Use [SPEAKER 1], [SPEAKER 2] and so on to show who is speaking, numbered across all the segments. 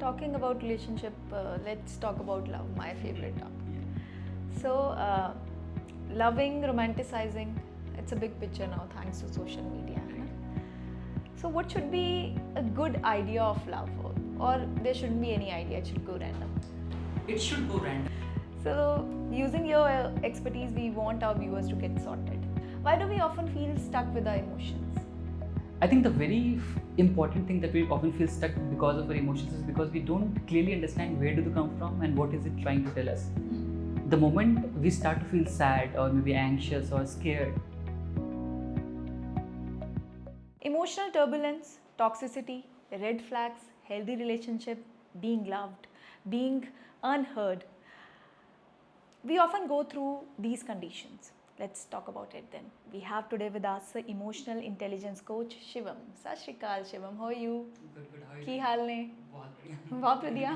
[SPEAKER 1] Talking about relationship, let's talk about love, my favorite topic. So, loving, romanticizing, it's a big picture now thanks to social media. है ना? So, what should be a good idea of love? Or there shouldn't be any idea, it should go random.
[SPEAKER 2] It should go random.
[SPEAKER 1] So, using your expertise, we want our viewers to get sorted. Why do we often feel stuck with our emotions?
[SPEAKER 2] I think the very important thing that we often feel stuck because of our emotions is because we don't clearly understand where do they come from and what is it trying to tell us. The moment we start to feel sad or maybe anxious or scared,
[SPEAKER 1] Emotional turbulence, toxicity, red flags, healthy relationship, being loved, being unheard. We often go through these conditions. Let's talk about it then. We have today with us emotional intelligence coach Shivam. Sat Shri Akal, Shivam. How are you?
[SPEAKER 2] good, how are you?
[SPEAKER 1] की हाल ने?
[SPEAKER 2] बहुत
[SPEAKER 1] बहुत बढ़िया.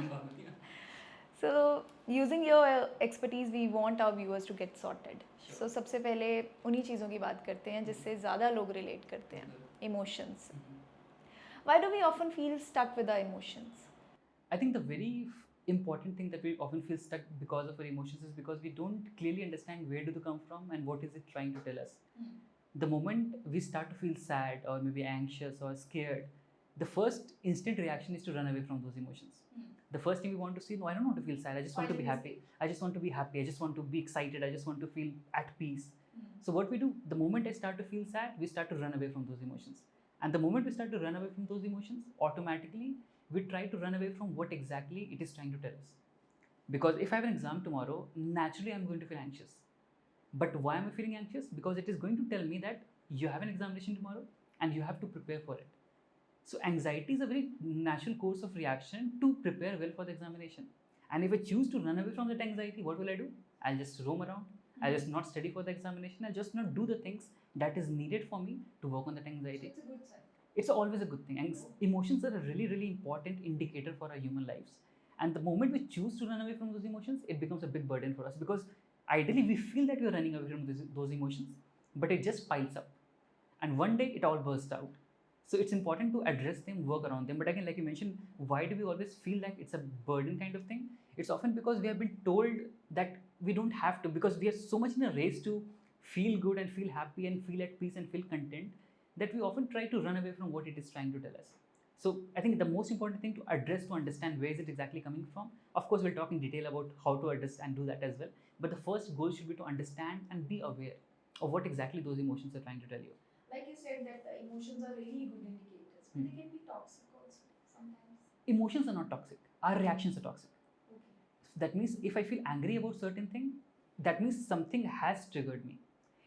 [SPEAKER 1] So, using your expertise, we want our viewers to get sorted.
[SPEAKER 2] Sure.
[SPEAKER 1] So, सबसे पहले उन्हीं चीज़ों की बात करते हैं जिससे ज़्यादा लोग relate करते हैं. Emotions. Why do we often feel stuck with our emotions?
[SPEAKER 2] I think the very important thing that we often feel stuck because of our emotions is because we don't clearly understand where do they come from and what is it trying to tell us. The moment we start to feel sad or maybe anxious or scared, the first instant reaction is to run away from those emotions. The first thing we want to see, no, I don't want to feel sad. I just want to be happy. I just want to be happy. I just want to be excited. I just want to feel at peace. So what we do, the moment I start to feel sad, we start to run away from those emotions. And the moment we start to run away from those emotions, automatically we try to run away from what exactly it is trying to tell us. Because if I have an exam tomorrow, naturally I'm going to feel anxious. But why am I feeling anxious? Because it is going to tell me that you have an examination tomorrow and you have to prepare for it. So anxiety is a very natural course of reaction to prepare well for the examination. And if I choose to run away from that anxiety, what will I do? I'll just roam around. I'll just not study for the examination. I'll just not do the things that is needed for me to work on that anxiety.
[SPEAKER 1] So it's a good sign.
[SPEAKER 2] It's always a good thing. And emotions are a really, really important indicator for our human lives. And the moment we choose to run away from those emotions, it becomes a big burden for us because ideally we feel that we are running away from those emotions, but it just piles up. And one day it all bursts out. So it's important to address them, work around them. But again, like you mentioned, why do we always feel like it's a burden kind of thing? It's often because we have been told that we don't have to, because we are so much in a race to feel good and feel happy and feel at peace and feel content that we often try to run away from what it is trying to tell us. So I think the most important thing to address, to understand where is it exactly coming from. Of course, we'll talk in detail about how to address and do that as well. But the first goal should be to understand and be aware of what exactly those emotions are trying to tell you.
[SPEAKER 1] Like you said that the emotions are really good indicators, but they can be toxic also sometimes.
[SPEAKER 2] Emotions are not toxic. Our reactions are toxic.
[SPEAKER 1] Okay.
[SPEAKER 2] That means if I feel angry about certain thing, that means something has triggered me.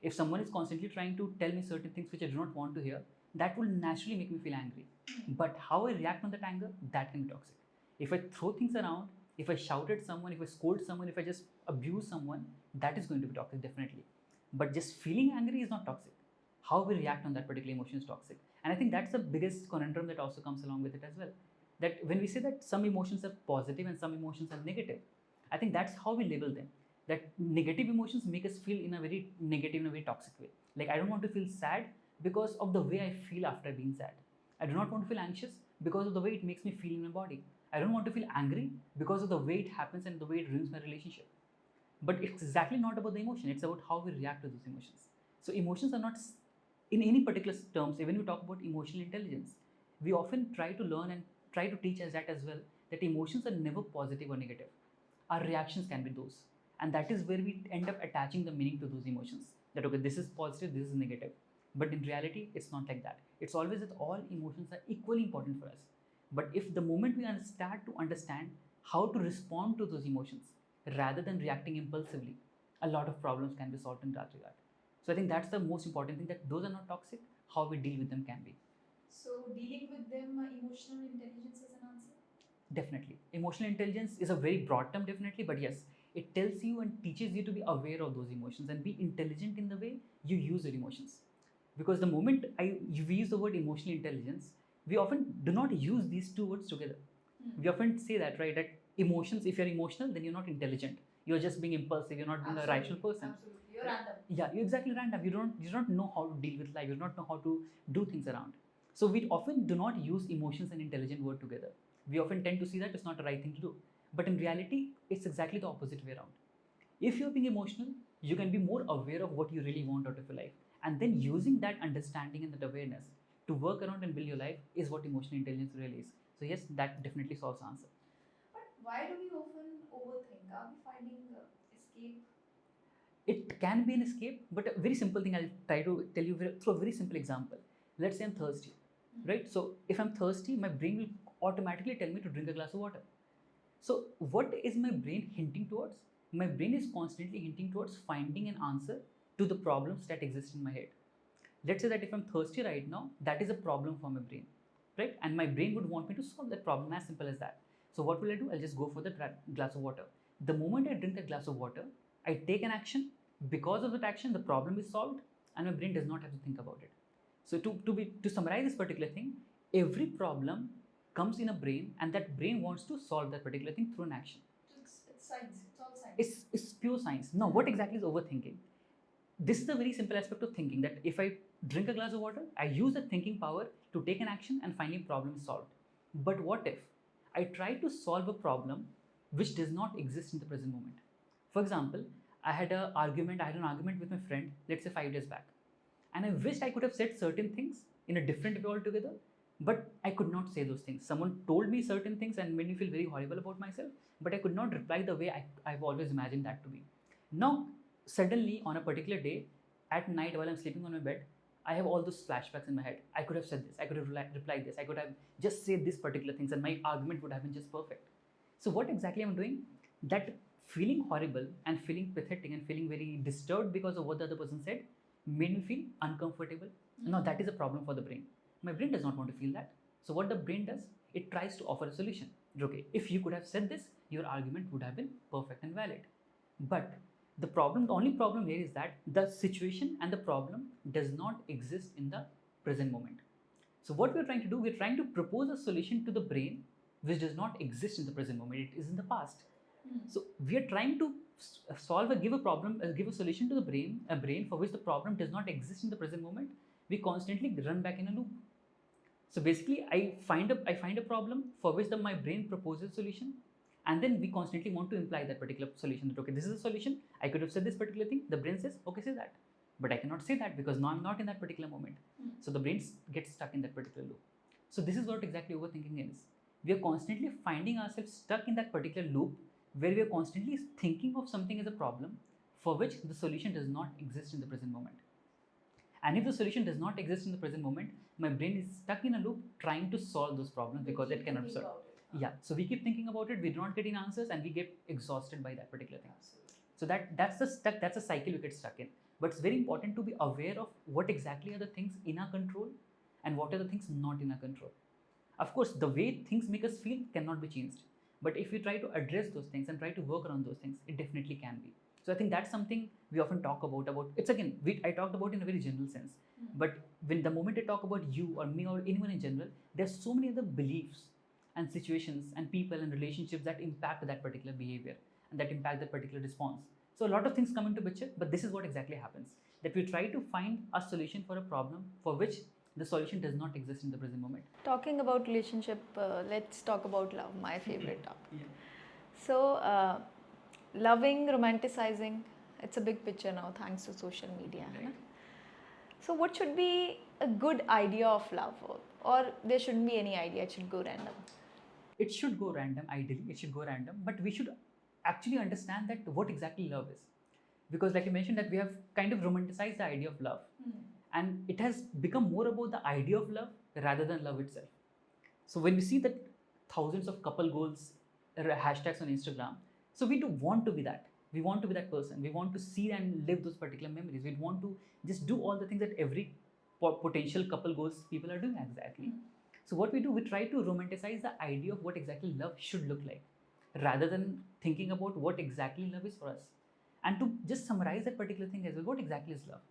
[SPEAKER 2] If someone is constantly trying to tell me certain things which I do not want to hear, that will naturally make me feel angry. But how I react on that anger, that can be toxic. If I throw things around, if I shout at someone, if I scold someone, if I just abuse someone, that is going to be toxic, definitely. But just feeling angry is not toxic. How we react on that particular emotion is toxic. And I think that's the biggest conundrum that also comes along with it as well. That when we say that some emotions are positive and some emotions are negative, I think that's how we label them. That negative emotions make us feel in a very negative, in a very toxic way. Like I don't want to feel sad because of the way I feel after being sad. I do not want to feel anxious because of the way it makes me feel in my body. I don't want to feel angry because of the way it happens and the way it ruins my relationship. But it's exactly not about the emotion, it's about how we react to those emotions. So emotions are not in any particular terms. Even we talk about emotional intelligence, we often try to learn and try to teach us that as well, that emotions are never positive or negative. Our reactions can be those, and that is where we end up attaching the meaning to those emotions, that okay, this is positive, this is negative. But in reality it's not like that. It's always that all emotions are equally important for us. But if the moment we start to understand how to respond to those emotions rather than reacting impulsively, a lot of problems can be solved in that regard. So I think that's the most important thing, that those are not toxic. How we deal with them can be.
[SPEAKER 1] So dealing with them, emotional intelligence is an answer?
[SPEAKER 2] Definitely. Emotional intelligence is a very broad term, definitely, but yes, it tells you and teaches you to be aware of those emotions and be intelligent in the way you use your emotions. Because the moment we use the word emotional intelligence, we often do not use these two words together. We often say that, right? That emotions, if you're emotional, then you're not intelligent. You're just being impulsive. You're not being a rational person.
[SPEAKER 1] Absolutely, you're random.
[SPEAKER 2] Yeah, you're exactly random. You don't know how to deal with life. You don't know how to do things around. So we often do not use emotions and intelligent word together. We often tend to see that it's not the right thing to do. But in reality, it's exactly the opposite way around. If you're being emotional, you can be more aware of what you really want out of your life. And then using that understanding and that awareness to work around and build your life is what emotional intelligence really is. So yes, that definitely solves the answer.
[SPEAKER 1] But why do we often overthink? Are we finding escape?
[SPEAKER 2] It can be an escape, but a very simple thing I'll try to tell you through a very simple example. Let's say I'm thirsty, right? So if I'm thirsty, my brain will automatically tell me to drink a glass of water. So what is my brain hinting towards? My brain is constantly hinting towards finding an answer to the problems that exist in my head. Let's say that if I'm thirsty right now, that is a problem for my brain, right? And my brain would want me to solve that problem, as simple as that. So what will I do? I'll just go for the glass of water. The moment I drink that glass of water, I take an action. Because of that action, the problem is solved and my brain does not have to think about it. So to summarize this particular thing, every problem comes in a brain and that brain wants to solve that particular thing through an action.
[SPEAKER 1] It's science. It's all science.
[SPEAKER 2] It's pure science. Now, what exactly is overthinking? This is a very simple aspect of thinking, that if I drink a glass of water, I use the thinking power to take an action and finally problem is solved. But what if I try to solve a problem which does not exist in the present moment? For example, I had an argument with my friend, let's say 5 days back. And I wished I could have said certain things in a different way altogether, but I could not say those things. Someone told me certain things and made me feel very horrible about myself, but I could not reply the way I've always imagined that to be. Now, suddenly on a particular day, at night while I'm sleeping on my bed, I have all those flashbacks in my head. I could have said this, I could have replied this, I could have just said this particular things and my argument would have been just perfect. So what exactly I'm doing? That feeling horrible and feeling pathetic and feeling very disturbed because of what the other person said made me feel uncomfortable. Now that is a problem for the brain. My brain does not want to feel that. So what the brain does, it tries to offer a solution. Okay, if you could have said this, your argument would have been perfect and valid. But the only problem here is that the situation and the problem does not exist in the present moment. So what we're trying to do, we're trying to propose a solution to the brain which does not exist in the present moment. It is in the past. So we are trying to give a solution to the brain, a brain for which the problem does not exist in the present moment. We constantly run back in a loop. So basically, I find a problem for which my brain proposes a solution, and then we constantly want to imply that particular solution. That okay, this is a solution. I could have said this particular thing. The brain says, okay, say that, but I cannot say that because now I'm not in that particular moment. So the brain gets stuck in that particular loop. So this is what exactly overthinking is. We are constantly finding ourselves stuck in that particular loop where we are constantly thinking of something as a problem for which the solution does not exist in the present moment. And if the solution does not exist in the present moment, my brain is stuck in a loop trying to solve those problems because it cannot solve. Yeah, so we keep thinking about it, we do not get any answers, and we get exhausted by that particular thing. So that's a cycle we get stuck in. But it's very important to be aware of what exactly are the things in our control and what are the things not in our control. Of course, the way things make us feel cannot be changed. But if we try to address those things and try to work around those things, it definitely can be. So I think that's something we often talk about. It's again, I talked about in a very general sense. But when the moment I talk about you or me or anyone in general, there's so many other beliefs and situations and people and relationships that impact that particular behavior and that impact that particular response. So a lot of things come into picture, but this is what exactly happens. That we try to find a solution for a problem for which the solution does not exist in the present moment.
[SPEAKER 1] Talking about relationship, let's talk about love, my favorite topic.
[SPEAKER 2] Yeah.
[SPEAKER 1] So, loving, romanticizing, it's a big picture now thanks to social media.
[SPEAKER 2] Right.
[SPEAKER 1] Right? So, what should be a good idea of love? Or there shouldn't be any idea, it should go random?
[SPEAKER 2] It should go random, ideally, it should go random, but we should actually understand that what exactly love is. Because like you mentioned that we have kind of romanticized the idea of love. And it has become more about the idea of love rather than love itself. So when we see that thousands of couple goals, hashtags on Instagram, so we do want to be that. We want to be that person. We want to see and live those particular memories. We want to just do all the things that every potential couple goals people are doing exactly. So what we do, we try to romanticize the idea of what exactly love should look like, rather than thinking about what exactly love is for us. And to just summarize that particular thing as well, what exactly is love?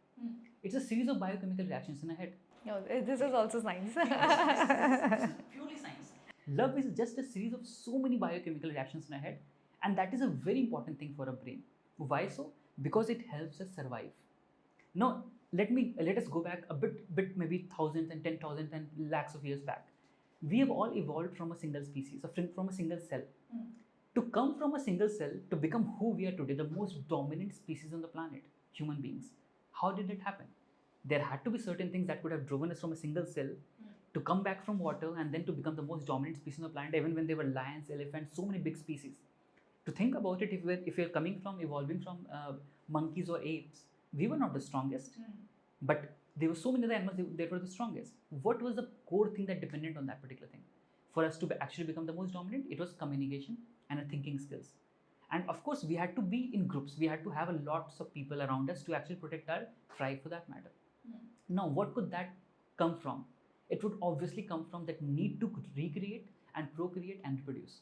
[SPEAKER 2] It's a series of biochemical reactions in our head.
[SPEAKER 1] No, this is also science.
[SPEAKER 2] Purely science. Love is just a series of so many biochemical reactions in our head, and that is a very important thing for a brain. Why so? Because it helps us survive. Now, let us go back a bit maybe thousands and 10,000 and lakhs of years back. We have all evolved from a single species, or from a single cell. To come from a single cell to become who we are today, the most dominant species on the planet, human beings. How did it happen? There had to be certain things that could have driven us from a single cell to come back from water and then to become the most dominant species on the planet, even when there were lions, elephants, so many big species. To think about it, if we're coming from evolving from monkeys or apes, we were not the strongest, but there were so many other animals that were the strongest. What was the core thing that depended on that particular thing? For us to actually become the most dominant, it was communication and thinking skills. And of course, we had to be in groups. We had to have a lots of people around us to actually protect our tribe, for that matter. Now, what could that come from? It would obviously come from that need to recreate and procreate and reproduce.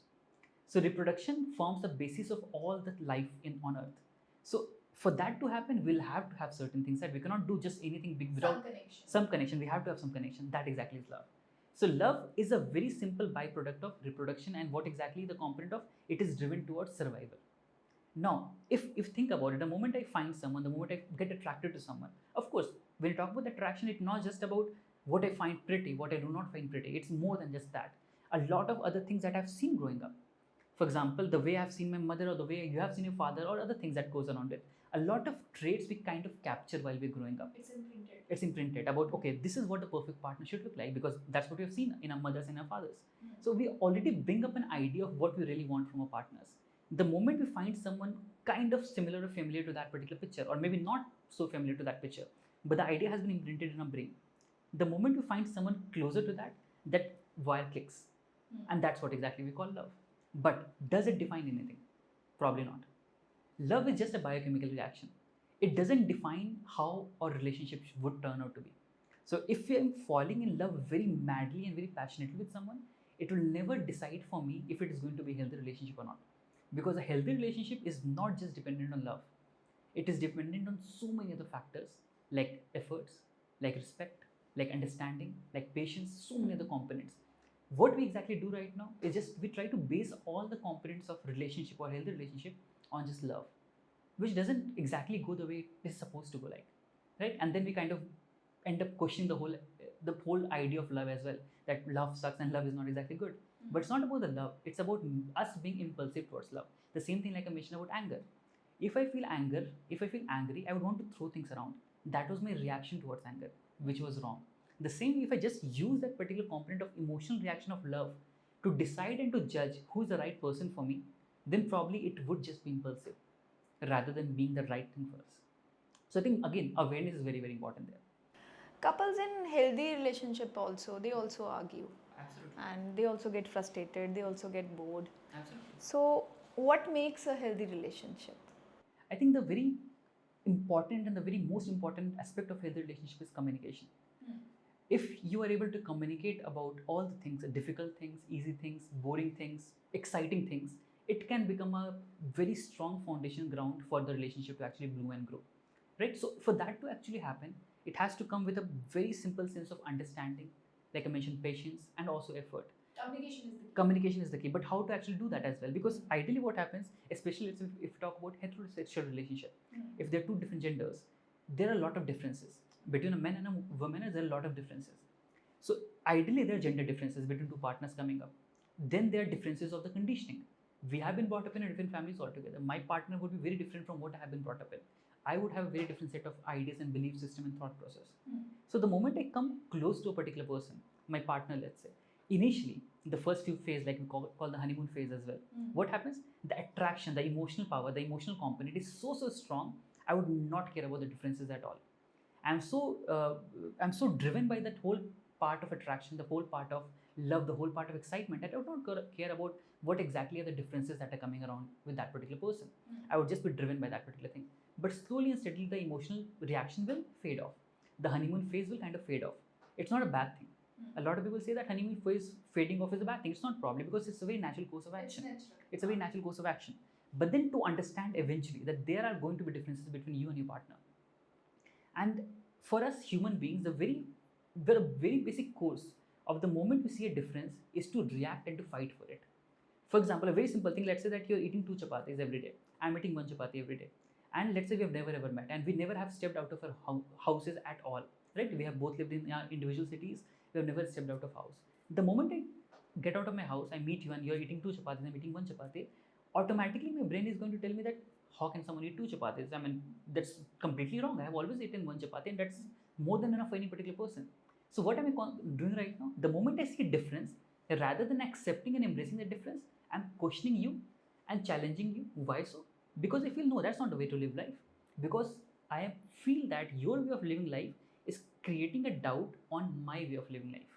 [SPEAKER 2] So reproduction forms the basis of all the life on earth. So for that to happen, we'll have to have certain things that we cannot do just anything big without some connection. We have to have some connection. That exactly is love. So love is a very simple byproduct of reproduction, and what exactly the component of it is driven towards survival. Now, if think about it, the moment I find someone, the moment I get attracted to someone, of course, when you talk about attraction, it's not just about what I find pretty, what I do not find pretty. It's more than just that. A lot of other things that I've seen growing up. For example, the way I've seen my mother, or the way you have seen your father, or other things that goes around it. A lot of traits we kind of capture while we're growing up. It's imprinted about, okay, this is what the perfect partner should look like, because that's what we have seen in our mothers and our fathers. So we already bring up an idea of what we really want from our partners. The moment we find someone kind of similar or familiar to that particular picture, or maybe not so familiar to that picture, but the idea has been imprinted in our brain. The moment we find someone closer to that, that wire clicks. And that's what exactly we call love. But does it define anything? Probably not. Love is just a biochemical reaction. It doesn't define how our relationship would turn out to be. So if I'm falling in love very madly and very passionately with someone, it will never decide for me if it is going to be a healthy relationship or not. Because a healthy relationship is not just dependent on love. It is dependent on so many other factors, like efforts, like respect, like understanding, like patience, so many other components. What we exactly do right now is just we try to base all the components of relationship or healthy relationship on just love, which doesn't exactly go the way it is supposed to go, like, right? And then we kind of end up questioning the whole idea of love as well, that love sucks and love is not exactly good. But it's not about the love, it's about us being impulsive towards love. The same thing like I mentioned about anger. If I feel angry, I would want to throw things around. That was my reaction towards anger, which was wrong. The same way, if I just use that particular component of emotional reaction of love to decide and to judge who is the right person for me, then probably it would just be impulsive rather than being the right thing for us. So I think again, awareness is very, very important there.
[SPEAKER 1] Couples in healthy relationship also, they also argue.
[SPEAKER 2] Absolutely.
[SPEAKER 1] And they also get frustrated, they also get bored.
[SPEAKER 2] Absolutely.
[SPEAKER 1] So what makes a healthy relationship?
[SPEAKER 2] I think the very important and the very most important aspect of healthy relationship is communication. If you are able to communicate about all the things, difficult things, easy things, boring things, exciting things, it can become a very strong foundation ground for the relationship to actually bloom and grow, right? So for that to actually happen, it has to come with a very simple sense of understanding, like I mentioned, patience and also effort. Communication is the key, but how to actually do that as well? Because ideally what happens, especially if we talk about heterosexual relationship, if they're two different genders, there are a lot of differences between a man and a woman. There are a lot of differences. So ideally there are gender differences between two partners coming up. Then there are differences of the conditioning. We have been brought up in a different families altogether. My partner would be very different from what I have been brought up in. I would have a very different set of ideas and belief system and thought process. So the moment I come close to a particular person, my partner, let's say, initially, the first few phase, like we call the honeymoon phase as well, what happens? The attraction, the emotional power, the emotional component is so strong. I would not care about the differences at all. I'm so driven by that whole part of attraction, the whole part of love, the whole part of excitement. I don't care about what exactly are the differences that are coming around with that particular person. I would just be driven by that particular thing. But slowly and steadily, the emotional reaction will fade off. The honeymoon phase will kind of fade off. It's not a bad thing. A lot of people say that honeymoon phase fading off is a bad thing. It's not, probably because it's a very natural course of action. It's a very natural course of action. But then to understand eventually that there are going to be differences between you and your partner. And for us human beings, the very basic course of the moment we see a difference is to react and to fight for it. For example, a very simple thing, let's say that you're eating 2 chapatis every day. I'm eating 1 chapati every day. And let's say we have never ever met and we never have stepped out of our houses at all, right? We have both lived in our individual cities. We have never stepped out of house. The moment I get out of my house, I meet you and you're eating 2 chapatis, I'm eating 1 chapati, automatically my brain is going to tell me that how can someone eat 2 chapatis? I mean, that's completely wrong. I have always eaten 1 chapati and that's more than enough for any particular person. So what am I doing right now? The moment I see a difference, rather than accepting and embracing the difference, I'm questioning you and challenging you. Why so? Because I feel no, that's not the way to live life. Because I feel that your way of living life is creating a doubt on my way of living life.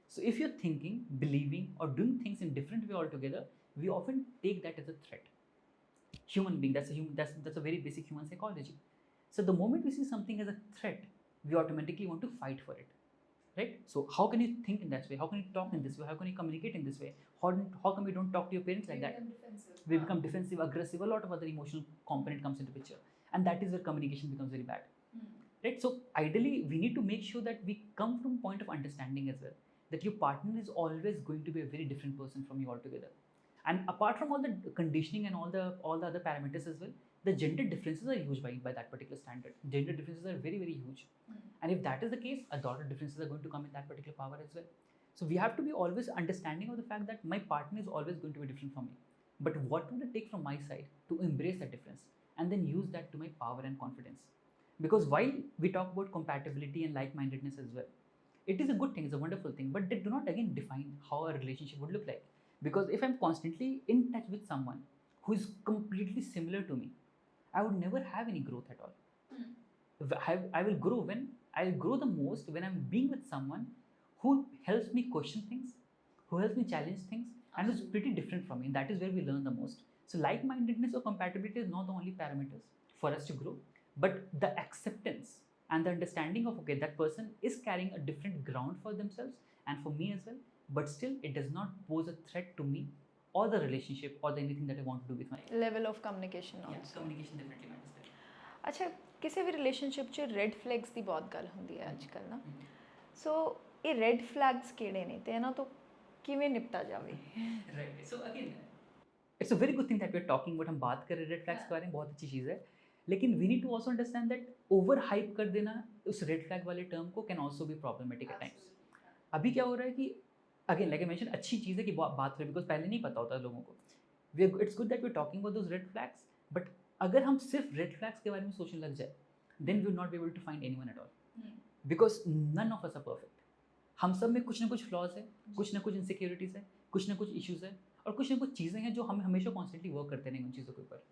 [SPEAKER 2] So if you're thinking, believing, or doing things in different way altogether, we often take that as a threat. Human being, that's a very basic human psychology. So the moment we see something as a threat, we automatically want to fight for it. Right? So how can you think in that way? How can you talk in this way? How can you communicate in this way? How come you don't talk to your parents like that? We become defensive, aggressive, a lot of other emotional component comes into picture. And that is where communication becomes very bad. Right? So ideally, we need to make sure that we come from a point of understanding as well, that your partner is always going to be a very different person from you altogether. And apart from all the conditioning and all the other parameters as well, the gender differences are huge by that particular standard. Gender differences are very, very huge. And if that is the case, a lot of differences are going to come in that particular power as well. So we have to be always understanding of the fact that my partner is always going to be different from me. But what would it take from my side to embrace that difference and then use that to my power and confidence? Because while we talk about compatibility and like-mindedness as well, it is a good thing, it's a wonderful thing, but they do not again define how a relationship would look like. Because if I'm constantly in touch with someone who is completely similar to me, I would never have any growth at all. I will grow when I'll grow the most when I'm being with someone who helps me question things, who helps me challenge things, and is pretty different from me. And that is where we learn the most. So like-mindedness or compatibility is not the only parameters for us to grow, but the acceptance and the understanding of okay, that person is carrying a different ground for themselves and for me as well, but still it does not pose a threat to me or the relationship or the anything that I want to do with my
[SPEAKER 1] level of communication also.
[SPEAKER 2] Yeah, communication definitely matters there.
[SPEAKER 1] ਅੱਛਾ ਕਿਸੇ ਵੀ relationship 'ਚ red flags ਦੀ ਬਹੁਤ ਗੱਲ ਹੁੰਦੀ ਹੈ ਅੱਜ ਕੱਲ੍ਹ ਨਾ ਸੋ ਇਹ ਰੈੱਡ ਫਲੈਗਸ ਕਿਹੜੇ ਨੇ ਤੇ ਇਹਨਾਂ ਤੋਂ ਕਿਵੇਂ ਨਿਪਟਾ ਜਾਵੇ
[SPEAKER 2] right so again it's a very good thing that we are talking about हम बात कर रहे हैं रेड फ्लैग्स के बारे में बहुत अच्छी चीज़ है लेकिन we need to also understand that overhype कर देना उस रेड फ्लैग वाले टर्म को can also be problematic at times अभी क्या हो रहा है कि अगेन लाइक आई मेंशन अच्छी चीज़ है कि बात करें बिकॉज पहले नहीं पता होता लोगों को it's good that we are talking about those red flags but अगर हम सिर्फ रेड फ्लैग्स के बारे में सोचने लग जाए then we will not be able to find anyone at all because none of us are perfect हम सब में कुछ ना कुछ फ्लॉज है कुछ ना कुछ इनसिक्योरिटीज़ है कुछ ना कुछ इश्यूज़ है और कुछ ना कुछ चीज़ें हैं जो हम हमेशा कॉन्स्टेंटली वर्क करते रहेंगे उन चीज़ों के ऊपर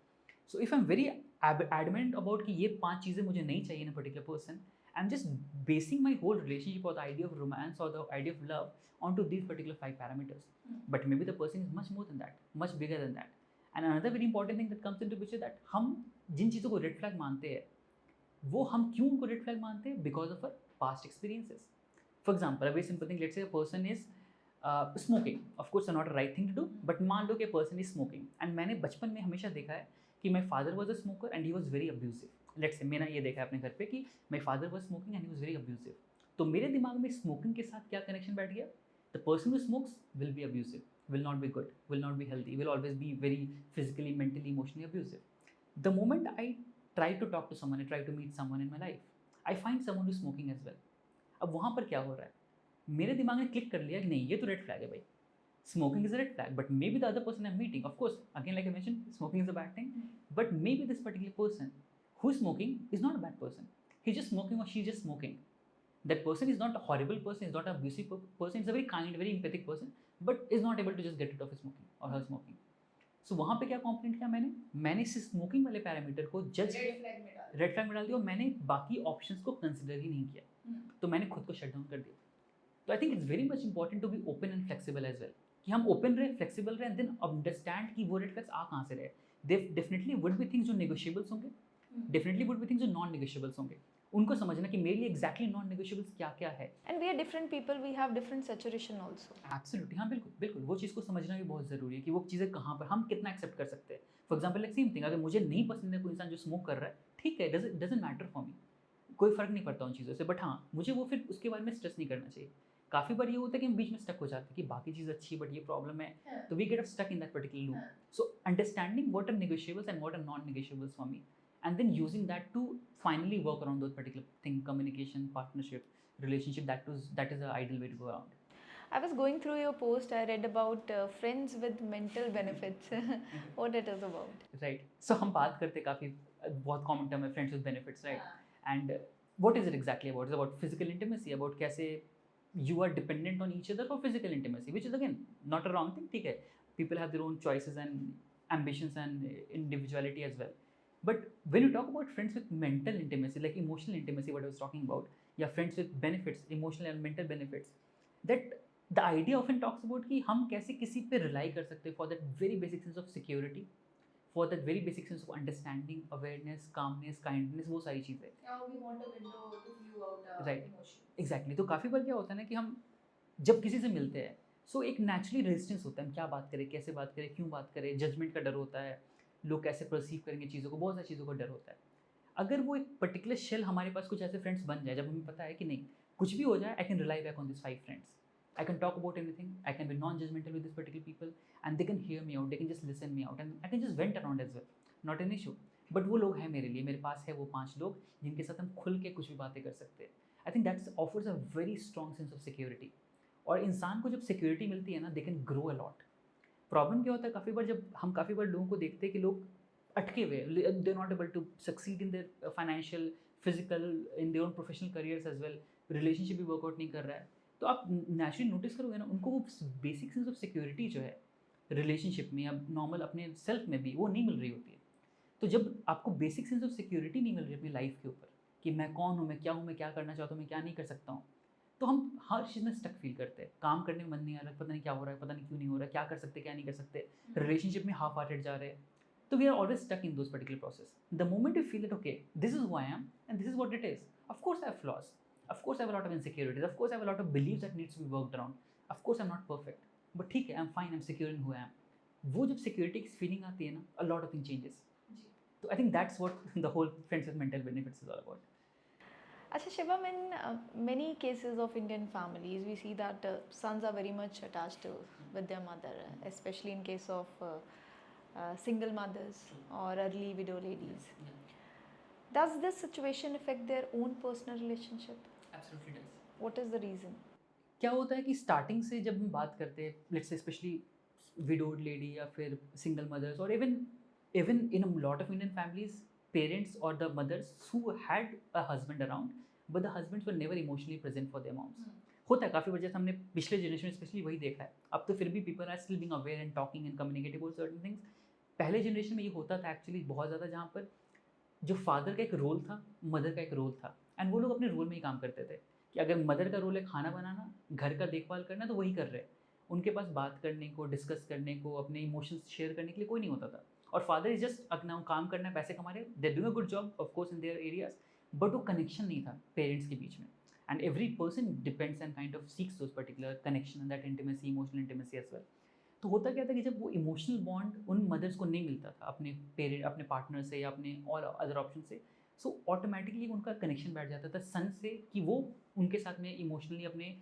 [SPEAKER 2] so if I am very adamant about कि ये 5 चीज़ें मुझे नहीं चाहिए in particular person I am just basing my whole relationship और द आइडिया ऑफ रोमांस और the idea of love on to these particular 5 parameters but maybe the person is much more than that much bigger than that and another very important thing that comes into picture that हम जिन चीज़ों को red flag मानते हैं वो हम क्यों उनको red flag मानते हैं because of our past experiences for example a very simple thing let's say a person is smoking of course not a right thing to do but मान लो कि पर्सन इज स्मोकिंग एंड मैंने बचपन में हमेशा देखा है कि my father was a smoker and he was very abusive let's say मैंने ये देखा है अपने घर पे कि my father was smoking and he was very abusive तो मेरे दिमाग में स्मोकिंग के साथ क्या कनेक्शन बैठ गया the person who smokes will be abusive will not be good, will not be healthy, will always be very physically, mentally, emotionally abusive. The moment I try to talk to someone, I try to meet someone in my life, I find someone who's smoking as well. अब वहाँ पर क्या हो रहा है मेरे दिमाग ने क्लिक कर लिया कि नहीं ये तो रेड फ्लैग है भाई smoking is a red flag but maybe the other person I'm meeting of course again like I mentioned smoking is a bad thing but maybe this particular person who's smoking is not a bad person he's just smoking or she's just smoking that person is not a horrible person is not an abusive person is a very kind very empathic person but is not able to just get rid of his smoking or her smoking सो वहाँ पे क्या compliant किया मैंने इस smoking वाले parameter को जज red flag में डाल दिया और मैंने बाकी ऑप्शंस को कंसिडर ही नहीं किया तो मैंने खुद को शट डाउन कर दिया तो I think it's very much important to be open and flexible as well कि हम ओपन रहे फ्लेक्सिबल रहे देन अंडरस्टैंड कि वो रेड फ्लैग्स आ कहाँ से रहे they definitely would be things जो नेगोशिएबल्स होंगे डेफिनेटली वुड बी थिंग्स जो नॉन नेगोशिएबल्स होंगे उनको समझना कि मेरे लिए एग्जैक्टली नॉन नेगोशिएबल्स क्या क्या है
[SPEAKER 1] and we are different people we have different saturation also
[SPEAKER 2] absolutely हाँ बिल्कुल बिल्कुल वो चीज़ को समझना भी बहुत ज़रूरी है कि वो चीज़ें कहाँ पर हम कितना एक्सेप्ट कर सकते हैं for example like same thing अगर मुझे नहीं पसंद है कोई इंसान जो स्मोक कर रहा है ठीक है डजंट मैटर फॉर मी कोई फ़र्क नहीं पड़ता उन चीज़ों से बट हाँ मुझे वो फिर उसके बारे में स्ट्रेस नहीं करना चाहिए काफ़ी बार ये होता है कि हम बीच में स्टक हो जाते हैं कि बाकी चीज़ अच्छी है बट ये प्रॉब्लम है तो we get stuck in that particular loop so understanding what are negotiables and what are non negotiables for me and then using that to finally work around those particular thing communication partnership relationship that is the ideal way to go around
[SPEAKER 1] I was going through your post. I read about friends with mental benefits. What it is about?
[SPEAKER 2] Right so हम बात करते काफ़ी बहुत common term है friends with benefits right and what is it exactly about? Is about physical intimacy, about कैसे you are dependent on each other for physical intimacy, which is again not a wrong thing. ठीक है, people have their own choices and ambitions and individuality as well. But when you talk about friends with mental intimacy, like emotional intimacy, what I was talking about, या friends with benefits, emotional and mental benefits, that the idea often talks about कि हम कैसे किसी पे rely कर सकते हैं for that very basic sense of security, for that very basic sense of understanding, awareness, calmness, kindness, वो सारी चीज़ें.
[SPEAKER 1] Yeah, we want a window to view out our
[SPEAKER 2] Right.
[SPEAKER 1] emotions.
[SPEAKER 2] Exactly तो काफ़ी बार क्या होता है ना कि हम जब किसी से मिलते हैं सो एक नेचुरली रेजिस्टेंस होता है, हम क्या बात करें, कैसे बात करें, क्यों बात करें, जजमेंट का डर होता है, लोग कैसे परसीव करेंगे चीज़ों को, बहुत सारी चीज़ों का डर होता है. अगर वो एक पर्टिकुलर शेल हमारे पास कुछ ऐसे फ्रेंड्स बन जाए जब हमें पता है कि नहीं कुछ भी हो जाए, I can rely back on this 5 friends, I can talk about anything, I can be non judgmental with this particular people and they can hear me out, they can just listen me out and I can just vent around as well, not an issue. But वो लोग हैं मेरे लिए, मेरे पास है वो 5 लोग जिनके साथ हम खुल के कुछ भी बातें कर सकते हैं. I think that's offers a very strong sense of security. और इंसान को जब सिक्योरिटी मिलती है ना, they can grow a lot. Problem क्या होता है काफ़ी बार, जब हम काफ़ी बार लोगों को देखते हैं कि लोग अटके हुए, they not able to succeed in their financial, physical, in their own professional careers as well, relationship भी वर्कआउट नहीं कर रहा है, तो आप नेचुरली नोटिस करोगे ना उनको वो बेसिक सेंस ऑफ सिक्योरिटी जो है रिलेशनशिप में या नॉर्मल अपने सेल्फ में भी वो नहीं मिल रही होती है. तो जब आपको बेसिक सेंस ऑफ सिक्योरिटी नहीं मिल रही अपनी लाइफ के ऊपर कि मैं कौन हूँ, मैं क्या करना चाहता हूँ, मैं क्या नहीं कर सकता हूँ, तो हम हर चीज़ में स्टक फील करते हैं. काम करने में मन नहीं आ रहा, पता नहीं क्या हो रहा है, पता नहीं क्यों नहीं हो रहा है, क्या कर सकते क्या नहीं कर सकते, रिलेशनशिप में हाफ हार्टेड जा रहे हैं. तो we are always stuck in those particular process. The moment you feel that okay this is who I am and this is what it is, of course I have flaws, of course I have a lot of insecurities, of course I have a lot of beliefs that needs to be worked around, of course I am not perfect, but ठीक है, I am fine, I M secure in who I M. वो जब security की feeling आती है ना, अ lot of thing changes. So I think that's what the whole friends with mental benefits is all about.
[SPEAKER 1] Achha, Shivam, in many cases of Indian families, we see that sons are very much attached with their mother, especially in case of single mothers or early widow ladies. Does this situation affect their own personal relationship?
[SPEAKER 2] Absolutely does.
[SPEAKER 1] What is the reason?
[SPEAKER 2] क्या होता है कि starting से जब हम बात करते हैं, let's say specially widowed lady या फिर सिंगल मदर्स, और even in a lot of Indian families, parents or the mothers who had a husband around, but the husbands were never emotionally present for their moms. होता है काफ़ी वजह से, हमने पिछले जनरेशन में स्पेशली वही देखा है. अब तो फिर भी people are still being aware and talking and communicating about certain things. पहले जनरेशन में ये होता था एक्चुअली बहुत ज़्यादा, जहाँ पर जो फादर का एक रोल था, मदर का एक रोल था, एंड वो लोग अपने रोल में ही काम करते थे. कि अगर मदर का रोल है खाना बनाना, घर का देखभाल करना, तो वही कर रहे हैं. उनके पास बात करने को, डिस्कस करने को, अपने इमोशंस शेयर करने के लिए कोई नहीं होता था. और फादर इज जस्ट अपना काम करना है, पैसे कमा रहे, they doing a good job of course in their areas, but वो कनेक्शन नहीं था पेरेंट्स के बीच में. And every person depends and kind of seeks those particular connection and that intimacy, emotional intimacy as well. तो होता क्या था कि जब वो इमोशनल बॉन्ड उन मदर्स को नहीं मिलता था अपने पार्टनर से या अपने और अदर ऑप्शन से, सो ऑटोमेटिकली उनका कनेक्शन बैठ जाता था सन से कि वो उनके साथ में इमोशनली अपने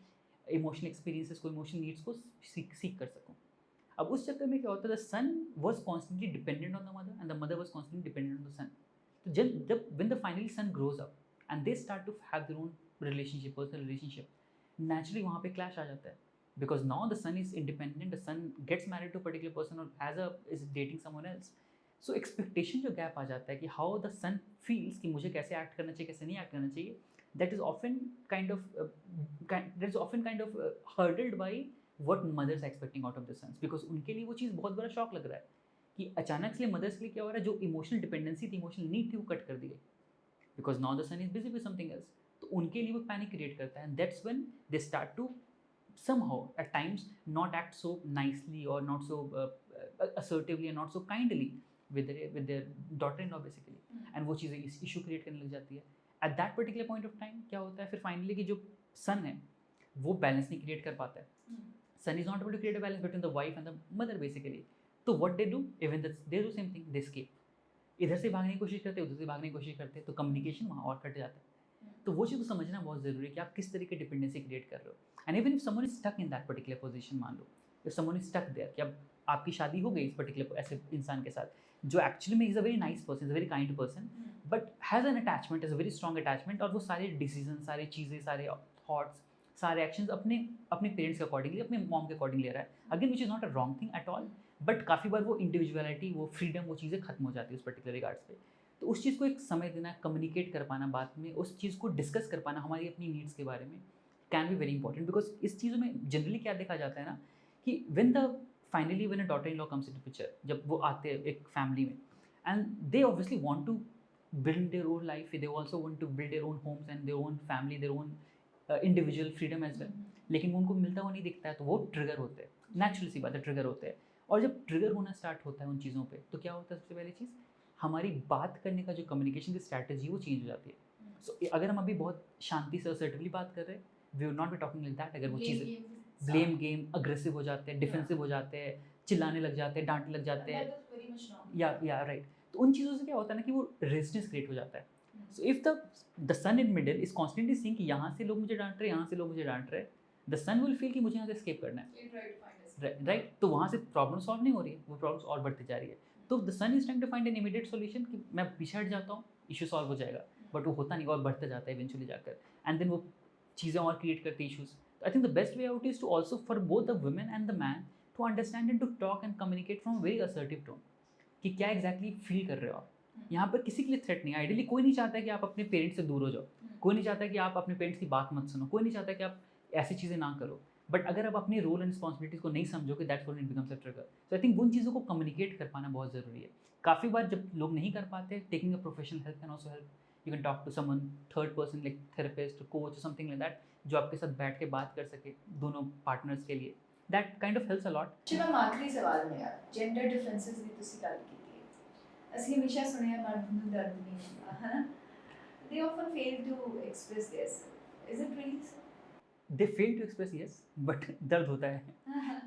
[SPEAKER 2] इमोशनल एक्सपीरियंसेस को, इमोशनल नीड्स को सीख कर सकूँ. अब उस चक्कर में क्या होता है, the son was constantly dependent on the mother and the mother was constantly dependent on the son. तो जब when the finally son grows up and they start to have their own relationship, personal relationship, naturally वहाँ पे clash आ जाता है. Because now the son is independent, the son gets married to particular person और as a is dating someone else. So expectation जो gap आ जाता है कि हाउ द सन फील्स कि मुझे कैसे एक्ट करना चाहिए, कैसे नहीं एक्ट करना चाहिए, that is often kind of hurdled by what mothers are expecting out of the sons, because उनके लिए वो चीज़ बहुत बड़ा शॉक लग रहा है कि अचानक से मदर्स के लिए क्या हो रहा है, जो इमोशनल डिपेंडेंसी थी, इमोशनल नीड थी, वो कट कर दी गई, because now the son is busy with something else. तो उनके लिए वो पैनिक क्रिएट करता है, and that's when they start to somehow at times not act so nicely or not so assertively and not so kindly with their daughter-in-law basically. and वो चीज़ें issue create करने लग जाती है. At that particular point of time क्या होता है फिर फाइनली कि जो सन है वो बैलेंस नहीं क्रिएट कर पाता है. Son is not able to create a balance between the wife and the mother basically. तो what they do, even they do same thing, they escape. इधर से भागने की कोशिश करते हैं, उधर से भागने की कोशिश करते हैं, तो कम्युनिकेशन वहाँ और कट जाता है. तो वो चीज़ को समझना बहुत ज़रूरी है कि आप किस तरीके डिपेंडेंसी क्रिएट कर रहे हो. And even if someone is stuck in that particular position, मान लो if someone is stuck there कि अब आपकी शादी हो गई इस पर्टिकुलर ऐसे इंसान के साथ जो एक्चुअली में is a very nice person, is a very kind person, but has an attachment, is a very strong attachment, और वो सारे डिसीजन, सारी चीज़ें, सारे थॉट्स, सारे एक्शंस अपने अपने पेरेंट्स के अकॉर्डिंगली, अपने मॉम के अकॉर्डिंग ले रहा है, again which is not a wrong thing at all, but काफ़ी बार वो इंडिविजुअलिटी, वो फ्रीडम, वो चीज़ें खत्म हो जाती है उस पर्टिकुलर रिगार्ड्स पे। तो उस चीज़ को एक समय देना, कम्युनिकेट कर पाना बात में, उस चीज़ को डिस्कस कर पाना हमारी अपनी नीड्स के बारे में, can be very important. Because इस चीज़ों में जनरली क्या देखा जाता है ना कि finally when a daughter in law comes into picture, जब वो आते हैं एक फैमिली में, and they obviously want to build their own life, they also want to build their own homes and their own family, their own individual freedom as well, लेकिन वो उनको मिलता हुआ नहीं दिखता है, तो वो ट्रिगर होते हैं, नेचुरल सी बात है, ट्रिगर होते हैं। और जब ट्रिगर होना स्टार्ट होता है उन चीज़ों पे, तो क्या होता है, सबसे पहली चीज़ हमारी बात करने का जो कम्युनिकेशन की स्ट्रैटेजी वो चेंज हो जाती है। सो अगर हम अभी बहुत शांति से असर्टिवली बात कर रहे हैं, we will not be talking like that. अगर वो चीज़ें ब्लेम गेम, अग्रेसिव हो जाते हैं, डिफेंसिव हो जाते हैं, चिल्लाने लग जाते हैं, डांटने लग जाते हैं, या राइट, तो उन चीज़ों से क्या होता है ना कि वो रेजिस्टेंस क्रिएट हो जाता है। So if the son in middle is constantly seeing कि यहाँ से लोग मुझे डांट रहे हैं, यहाँ से लोग मुझे डांट रहे हैं, द सन विल फील कि मुझे यहाँ से एस्केप करना है, राइट। तो वहाँ से प्रॉब्लम सॉल्व नहीं हो रही है, वो प्रॉब्लम्स और बढ़ती जा रही है। तो the son is trying to find an immediate solution कि मैं पीछे हट जाता हूँ, इशू सॉल्व हो जाएगा, बट वो होता नहीं और बढ़ता जाता है इवेंचुअली जाकर, एंड देन वो चीज़ें और क्रिएट करती issues. I think the best way out is to also for both the women and the man to understand and to talk and communicate from very assertive tone कि क्या exactly feel कर रहे हो आप। यहाँ पर किसी के लिए थ्रेट नहीं है, आइडियली कोई नहीं चाहता है कि आप अपने पेरेंट्स से दूर हो जाओ, कोई नहीं चाहता है कि आप अपने पेरेंट्स की बात मत सुनो, कोई नहीं चाहता है कि आप ऐसी चीज़ें ना करो, बट अगर आप अपनी रोल एंड रिस्पॉन्सिबिलिटीज को नहीं समझोगे, that's when it becomes a trigger. So I think उन चीज़ों को कम्युनिकेट कर पाना बहुत ज़रूरी है। काफ़ी बार जब लोग नहीं कर पाते, taking a professional help can also help. You can talk to someone third person like therapist, coach, something like that, जो आपके साथ बैठ के बात कर सके दोनों पार्टनर्स के लिए, that kind of helps a lot.
[SPEAKER 1] Shivam, आखिरी सवाल मेरा, जेंडर डिफरेंसेस ਦੀ ਤੁਸੀਂ ਗੱਲ ਕੀਤੀ ਹੈ, ਅਸੀਂ ਹਮੇਸ਼ਾ ਸੁਣਿਆ ਮਰਦ ਨੂੰ ਦਰਦ ਨਹੀਂ ਹੁੰਦਾ, ਹੈ ਨਾ? They often fail to express themselves. Is it really so?
[SPEAKER 2] They fail to express, yes, but दर्द होता है,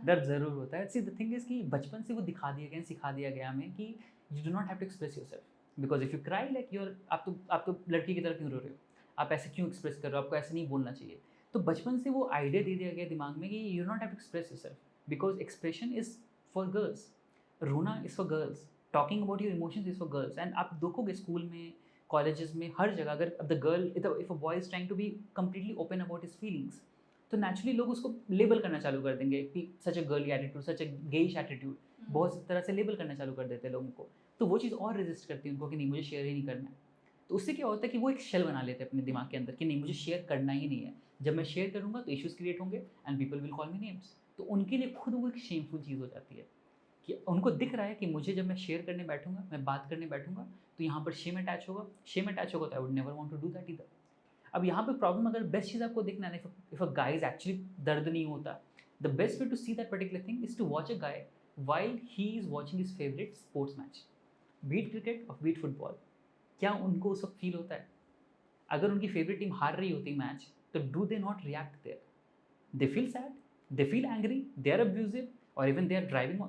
[SPEAKER 2] दर्द ज़रूर होता है। सी द थिंग इज़ कि बचपन से वो दिखा दिया गया, सिखा दिया गया हमें कि you do not have to express yourself, because if you cry like your, आप तो लड़की की तरह क्यों रो रहे हो, आप ऐसे क्यों एक्सप्रेस कर रहे हो, आपको ऐसे नहीं बोलना चाहिए। तो बचपन से वो आइडिया दे दिया गया दिमाग में कि you not have to express yourself, because expression is for girls, रोना is for girls, talking about your emotions is for girls. And आप देखोगे स्कूल में, कॉलेजेस में, हर जगह, अगर the girl, if a boy is trying to be completely open about his feelings, तो naturally लोग उसको लेबल करना चालू कर देंगे कि such a girly attitude, such a gayish attitude, बहुत तरह से लेबल करना चालू कर देते हैं लोगों को। तो वो चीज़ और रेजिस्ट करती है उनको कि नहीं, मुझे शेयर ही नहीं करना है। तो उससे क्या होता है कि वो एक शेल बना लेते हैं अपने दिमाग के अंदर कि नहीं, मुझे शेयर करना ही नहीं है, जब मैं शेयर करूँगा तो इश्यूज़ क्रिएट होंगे and people will call me names. तो उनके लिए खुद वो एक शेमफुल चीज़ हो जाती है कि उनको दिख रहा है कि मुझे जब मैं शेयर करने बैठूंगा, मैं बात करने बैठूंगा, तो यहाँ पर शेम अटैच होगा, शेम अटैच होगा तो I would never want to do that either. अब यहाँ पे प्रॉब्लम, अगर बेस्ट चीज़ आपको देखना है, if a guy is actually दर्द नहीं होता, the best way to see that particular thing is to watch a guy while he is watching his favourite sports match, be it cricket और बीट फुटबॉल। क्या उनको उस वक्त फील होता है? अगर उनकी फेवरेट टीम हार रही होती मैच, तो do they not react there? They feel sad, they feel angry, they are abusive, और इवन दे आर ड्राइविंग,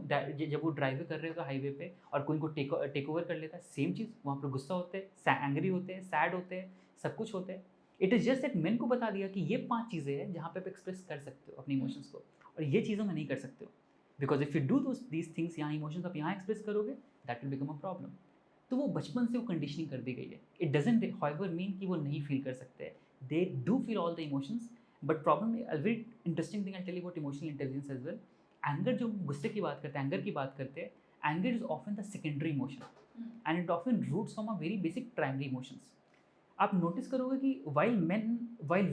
[SPEAKER 2] जब वो ड्राइव कर रहे होते हैं हाईवे पे और कोई इनको टेक ओवर कर लेता है, सेम चीज़ वहाँ पर गुस्सा होते हैं, एंग्री होते हैं, सैड होते हैं, सब कुछ होते हैं। It is just that main को बता दिया कि ये 5 चीज़ें हैं जहाँ पे आप एक्सप्रेस कर सकते हो अपने इमोशंस को, और ये चीज़ों में नहीं कर सकते हो, because if you do these things, यहाँ इमोशंस आप यहाँ एक्सप्रेस करोगे, that will become a problem. तो वो बचपन से वो कंडीशनिंग कर दी गई है। इट डजेंट हाउएवर मीन कि वो नहीं फील कर सकते, they do feel all the emotions, but problem, a very interesting thing I tell you about emotional intelligence as well. Anger, जो गुस्से की बात करते हैं, एंगर की बात करते हैं, anger is often the secondary emotion and it often roots from a very basic primary emotions. आप नोटिस करोगे कि while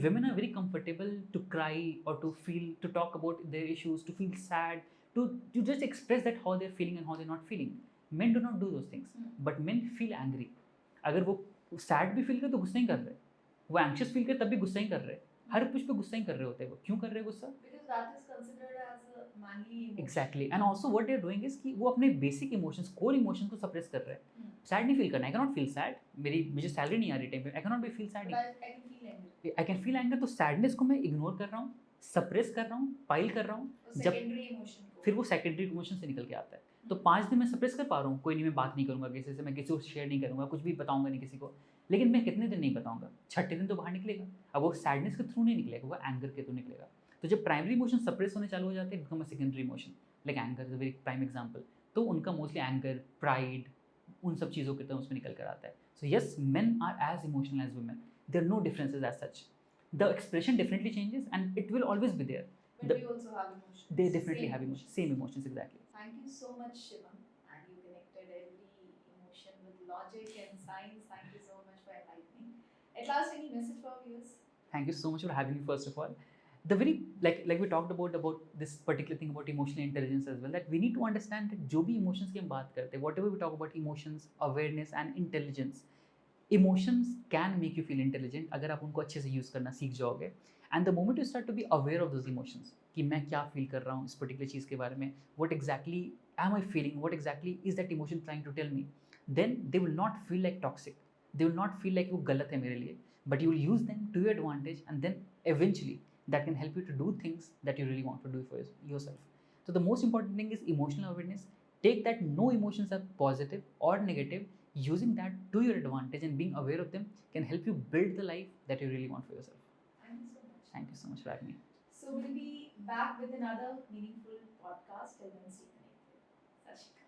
[SPEAKER 2] women are very comfortable to cry और to feel, to talk about their issues, to feel sad, to just express that how they are feeling and how they are not feeling, men do not do those things, but men feel angry। अगर वो sad भी feel करे तो गुस्सा ही कर रहे हैं, वो एंग्शियस फील करे तब भी गुस्सा ही कर रहे हैं, हर कुछ पे गुस्सा ही कर रहे होते हैं। वो क्यों कर रहे हैं गुस्सा?
[SPEAKER 1] Because that is considered as a manly emotion.
[SPEAKER 2] Exactly, and also what they are doing is कि वो अपने बेसिक इमोशंस, कोर इमोशंस को सप्रेस कर रहे हैं। सैड नहीं फील करना, I can not feel sad, मुझे सैलरी नहीं आ रही टाइम पे, I can not be feel sad,
[SPEAKER 1] I can feel anger.
[SPEAKER 2] I can feel anger. तो सैडनेस को मैं इग्नोर कर रहा हूँ, सप्रेस कर रहा हूँ, पाइल कर रहा हूँ, जब
[SPEAKER 1] Secondary emotion को.
[SPEAKER 2] फिर वो सेकेंडरी इमोशन से निकल के आता है। तो 5 दिन मैं सप्रेस कर पा रहा हूँ, कोई नहीं, मैं बात नहीं करूँगा किसी से, मैं किसी को शेयर नहीं करूँगा, कुछ भी बताऊँगा नहीं किसी को, लेकिन मैं कितने दिन नहीं बताऊँगा, छठे दिन तो बाहर निकलेगा। अब वो सैडनेस के थ्रू नहीं निकलेगा, वो एंगर के थ्रू निकलेगा। तो जब प्राइमरी इमोशन सप्रेस होने चालू हो जाते हैं, become a secondary emotion, like anger is a very prime example. तो उनका मोस्टली एंगर, प्राइड, उन सब चीज़ों के टर्म्स में निकल कर आता है। So yes, men are as emotional as women, there are no differences as such, the expression definitely changes and it will always be there.
[SPEAKER 1] But
[SPEAKER 2] The-
[SPEAKER 1] we also have emotions.
[SPEAKER 2] They definitely
[SPEAKER 1] Same
[SPEAKER 2] have emotions, same emotions, exactly.
[SPEAKER 1] Thank you so much, Shivam. And you connected every emotion with logic and science. Thank you so much for enlightening. At last, any message for our viewers?
[SPEAKER 2] Thank you so much for having me, first of all. The very, like we talked about this particular thing about emotional intelligence as well, that we need to understand that जो भी emotions की हम बात करते हैं, whatever we talk about emotions, awareness and intelligence, emotions can make you feel intelligent अगर आप उनको अच्छे से यूज़ करना सीख जाओगे. And the moment you start to be aware of those emotions, कि मैं क्या फील कर रहा हूँ इस पर्टिकुलर चीज़ के बारे में, what exactly am I feeling, what exactly is that emotion trying to tell me, then they will not feel like toxic, they will not feel like वो गलत है मेरे लिए, but you will use them to your advantage, and then eventually that can help you to do things that you really want to do for yourself. So the most important thing is emotional awareness. Take that no emotions are positive or negative, using that to your advantage and being aware of them can help you build the life that you really want for yourself.
[SPEAKER 1] Thank you so much.
[SPEAKER 2] Thank you so much for having me.
[SPEAKER 1] So we'll be back with another meaningful podcast. Till then, stay connected. Sat Shri Akal.